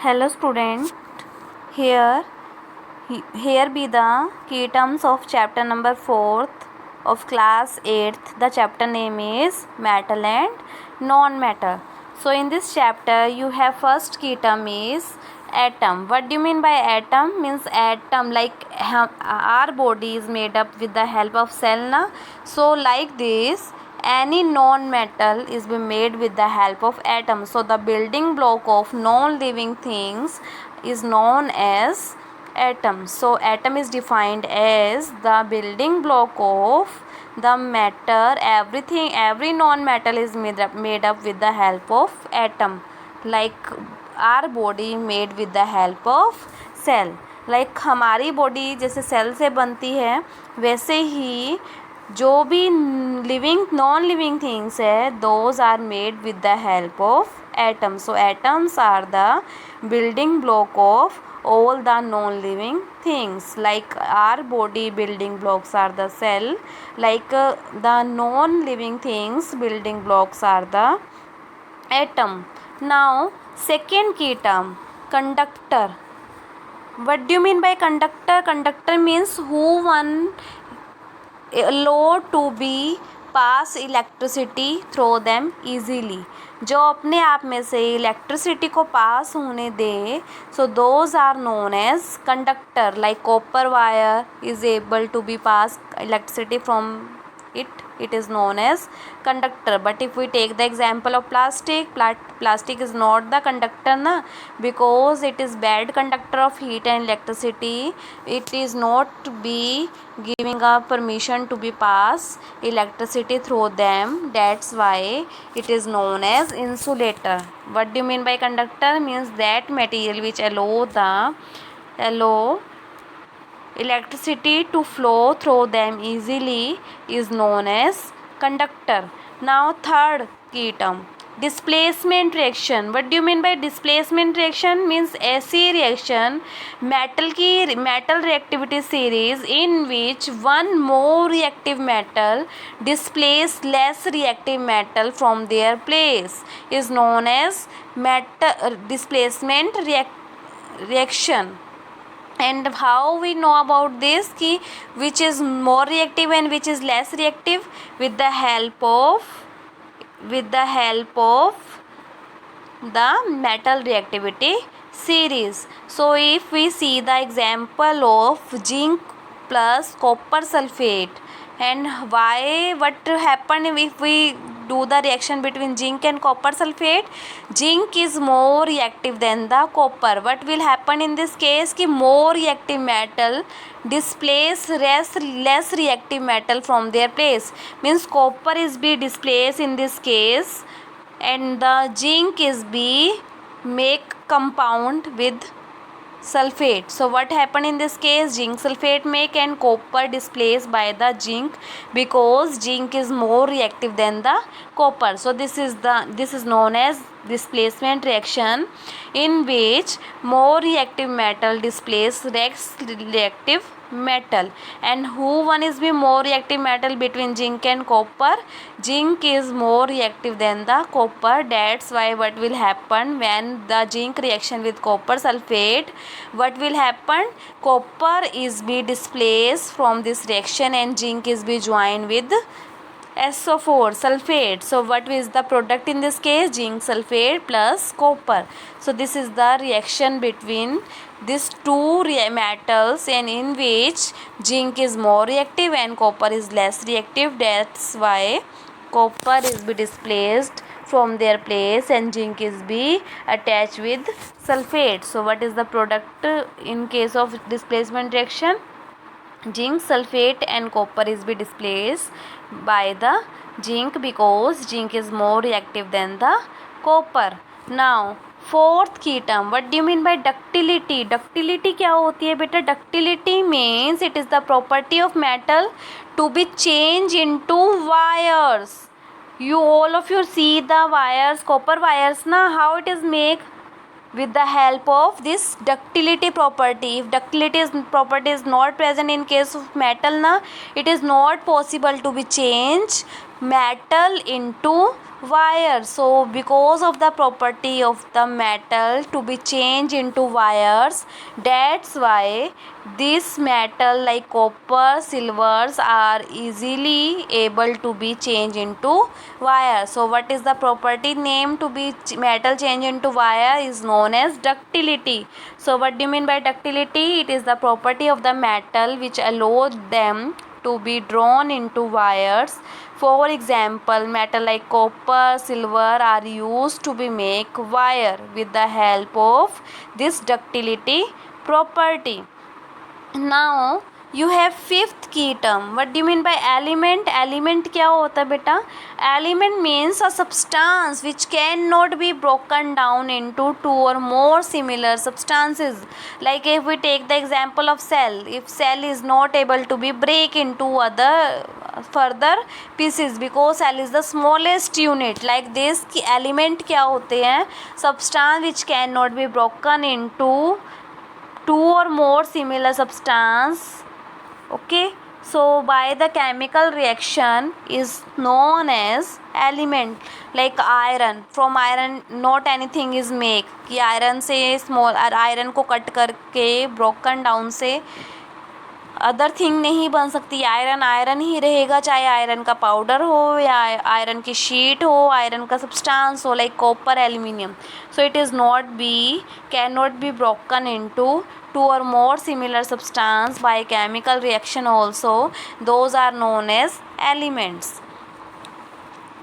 Hello student, here here be the key terms of chapter number 4th of class 8th. The chapter name is metal and non-metal. So in this chapter you have first key term is atom. What do you mean by atom? Means atom, like our body is made up with the help of cell na. So like this, any non-metal is be made with the help of atom. So the building block of non-living things is known as atom. So atom is defined as the building block of the matter. Every non-metal is made up with the help of atom. Like our body made with the help of cell. Like हमारी body जैसे cell से बनती है, वैसे ही जो भी living non living things है, those are made with the help of atom. So atoms are the building block of all the non-living things. Like our body building blocks are the cell, like the non-living things building blocks are the atom. Now second key term, conductor. What do you mean by conductor? Conductor means who one allowed to be pass electricity through them easily, जो अपने आप में से electricity को pass होने दे. So those are known as conductor. Like copper wire is able to be pass electricity from it is known as conductor. But if we take the example of plastic is not the conductor na, because it is bad conductor of heat and electricity. It is not be giving a permission to be pass electricity through them. That's why it is known as insulator. What do you mean by conductor? Means that material which allow electricity to flow through them easily is known as conductor. Now third key term, displacement reaction. What do you mean by displacement reaction? Means ऐसी reaction metal reactivity series in which one more reactive metal displace less reactive metal from their place is known as displacement reaction. And how we know about this ki which is more reactive and which is less reactive? With the help of the metal reactivity series. So if we see the example of zinc plus copper sulfate, and what happen if we do the reaction between zinc and copper sulfate? Zinc is more reactive than the copper. What will happen in this case? Ki more reactive metal displace less reactive metal from their place. Means copper is be displaced in this case, and the zinc is be make compound with sulfate. So what happened in this case? Zinc sulfate make and copper displaced by the zinc, because zinc is more reactive than the copper. So this is known as displacement reaction, in which more reactive metal displace less reactive metal. And who one is be more reactive metal between zinc and copper? Zinc is more reactive than the copper. That's why what will happen when the zinc reaction with copper sulfate, what will happen? Copper is be displaced from this reaction and zinc is be joined with SO4 sulfate. So what is the product in this case? Zinc sulfate plus copper. So this is the reaction between these two metals, and in which zinc is more reactive and copper is less reactive. That's why copper is be displaced from their place and zinc is be attached with sulfate. So what is the product in case of displacement reaction? Zinc sulfate and copper is be displaced by the zinc, because zinc is more reactive than the copper. Now fourth key term, what do you mean by ductility? Ductility क्या होती है बेटा? Ductility means it is the property of metal to be changed into wires. You all of you see the wires, copper wires na, how it is make? With the help of this ductility property. If ductility property is not present in case of metal na, it is not possible to be changed metal into wire. So because of the property of the metal to be changed into wires, that's why this metal like copper, silvers are easily able to be changed into wire. So what is the property name to be metal changed into wire is known as ductility. So what do you mean by ductility? It is the property of the metal which allows them to be drawn into wires. For example, metal like copper, silver are used to be make wire with the help of this ductility property. Now you have fifth key term. What do you mean by element? Element क्या होता है बेटा? Element means a substance which cannot be broken down into two or more similar substances. Like if we take the example of cell, if cell is not able to be break into other further pieces because cell is the smallest unit, like this की element क्या होते हैं? Substance which cannot be broken into two or more similar substance. Okay, so by the chemical reaction is known as element. Like iron, from iron not anything is make कि iron से small iron को cut करके broken down से other thing नहीं बन सकती. Iron iron ही रहेगा, चाहे आयरन का पाउडर हो या आयरन की शीट हो, आयरन का सब्सटेंस हो like copper, aluminium. So it is not be can not be broken into two or more similar substance by chemical reaction also. Those are known as elements.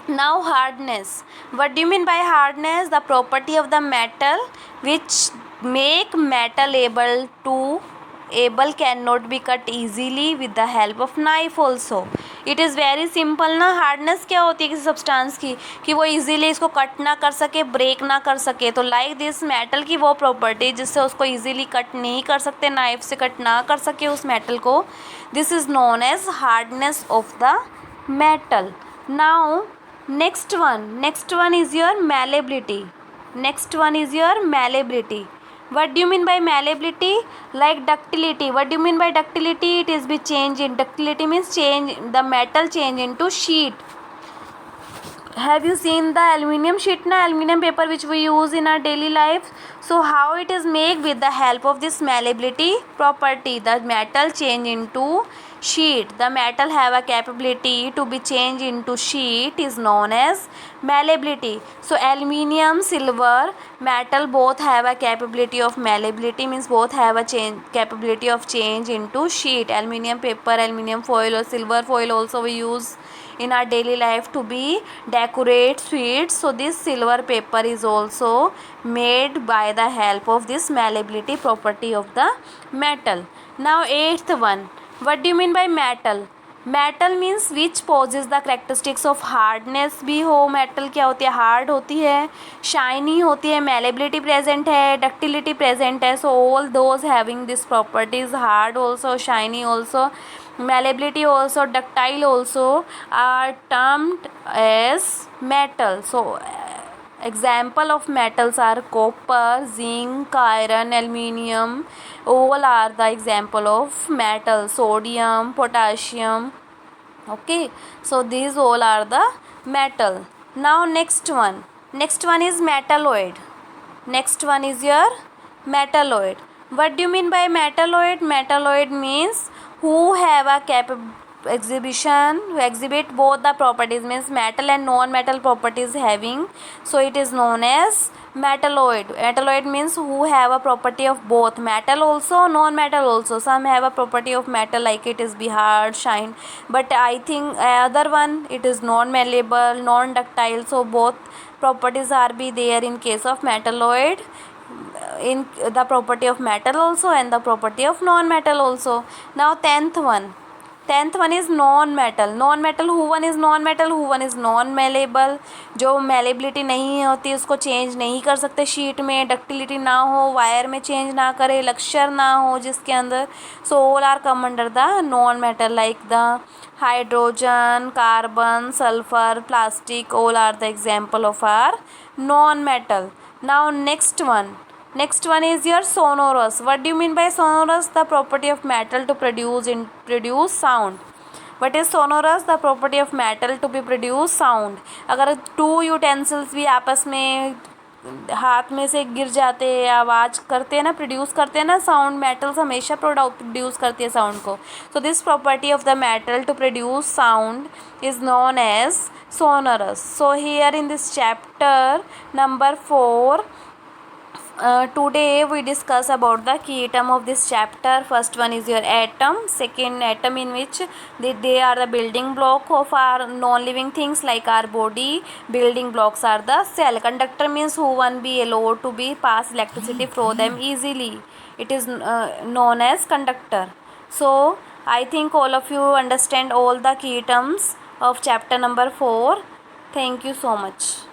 Now hardness. What do you mean by hardness? The property of the metal which make metal able cannot be cut easily with the help of knife also. It is very simple ना. Hardness क्या होती है किसी substance की कि वो easily इसको cut ना कर सके, ब्रेक ना कर सके. तो लाइक दिस मेटल की वो प्रॉपर्टी जिससे उसको इजीली कट नहीं कर सकते, नाइफ से कट ना कर सके उस मेटल को. This is known as hardness of the metal. Now next one is your malleability. Next one is your malleability. What do you mean by malleability? Like ductility. What do you mean by ductility? It is be change in ductility means change the metal change into sheet. Have you seen the aluminum sheet na, aluminum paper which we use in our daily life? So how it is made? With the help of this malleability property, the metal change into sheet. The metal have a capability to be changed into sheet is known as malleability. So aluminum, silver, metal both have a capability of malleability means both have a capability of change into sheet. Aluminum paper, aluminum foil or silver foil also we use in our daily life to be decorate sweets. So this silver paper is also made by the help of this malleability property of the metal. Now eighth one. What do you mean by metal? Metal means which possess the characteristics of hardness भी हो. Metal क्या होती है? Hard होती है, shiny होती है, malleability present है, डक्टिलिटी प्रेजेंट है. So all those having this properties, hard also, shiny also, malleability also, ductile also are termed as metal. So example of metals are copper, zinc, iron, aluminium. All are the example of metal. Sodium, potassium. Okay, so these all are the metal. Now next one is metalloid. Next one is your metalloid. What do you mean by metalloid? Metalloid means who have a exhibit both the properties means metal and non-metal properties having. So it is known as metalloid. Metalloid means who have a property of both metal also, non-metal also. Some have a property of metal like it is be hard, shine, but I think other one it is non-malleable, non-ductile. So both properties are be there in case of metalloid, in the property of metal also and the property of non-metal also. Now tenth one is non-metal. Non-metal who one is non-metal, who one is non-malleable. जो malleability नहीं होती उसको change नहीं कर सकते sheet में, ductility ना हो, वायर में change ना करे, लक्ष्यर ना हो जिसके अंदर. So all are come under the non-metal like the hydrogen, carbon, sulfur, plastic. All are the example of our non-metal. Now next one is your sonorous. What do you mean by sonorous? The property of metal to produce sound. What is sonorous? The property of metal to be produce sound. अगर two utensils भी आपस में हाथ में से गिर जाते हैं, आवाज़ करते हैं ना, प्रोड्यूस करते हैं ना साउंड, मेटल्स हमेशा प्रोड्यूस करती है साउंड को। So this property of the metal to produce sound is known as sonorous. So here in this chapter number 4, today we discuss about the key atom of this chapter. First one is your atom, second atom in which they are the building block of our non-living things like our body. Building blocks are the cell. Conductor means who one be allowed to be pass electricity through them easily. It is known as conductor. So I think all of you understand all the key atoms of chapter number 4. Thank you so much.